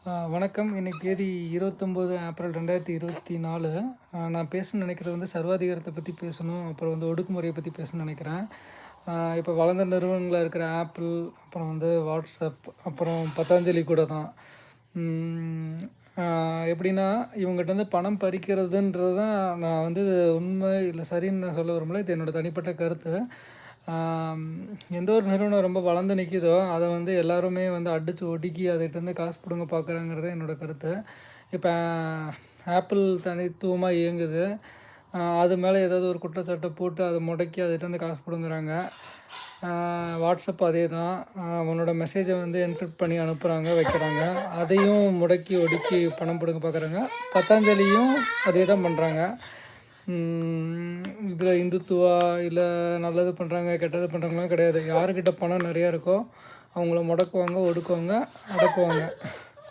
வணக்கம். இன்னைக்கு தேதி 29 ஏப்ரல் 2024. நான் பேசணும்னு நினைக்கிறது சர்வாதிகாரத்தை பற்றி பேசணும். அப்புறம் ஒடுக்குமுறையை பற்றி பேசணும்னு நினைக்கிறேன். இப்போ வளர்ந்த நிறுவனங்களில் இருக்கிற ஆப்பிள், அப்புறம் வாட்ஸ்அப், அப்புறம் பதஞ்சலி கூட தான். எப்படின்னா இவங்ககிட்ட பணம் பறிக்கிறதுன்றது தான் நான் உண்மை இல்லை சரின்னு நான் சொல்ல விரும்பல. இது என்னோடய தனிப்பட்ட கருத்து. எந்த ஒரு நிறுவனம் ரொம்ப வளர்ந்து நிற்கிதோ அதை எல்லாருமே அடித்து ஒடுக்கி அதுகிட்டேருந்து காசு பிடுங்க பார்க்குறாங்கிறது என்னோடய கருத்து. இப்போ ஆப்பிள் தனித்துவமாக இயங்குது. அது மேலே ஏதாவது ஒரு குற்றச்சாட்டை போட்டு அதை முடக்கி அதுகிட்டேருந்து காசு பிடுங்குறாங்க. வாட்ஸ்அப் அதே தான். அவனோட மெசேஜை என்கிரிப்ட் பண்ணி அனுப்புகிறாங்க, வைக்கிறாங்க. அதையும் முடக்கி ஒடுக்கி பணம் பிடுங்க பார்க்குறாங்க. பதஞ்சலியும் அதே தான் பண்ணுறாங்க. இதில் இந்துத்துவா இல்லை நல்லது பண்ணுறாங்க கெட்டது பண்ணுறாங்களாம் கிடையாது. யாருக்கிட்ட பணம் நிறையா இருக்கோ அவங்கள முடக்குவாங்க, ஒடுக்குவாங்க, அடக்குவாங்க.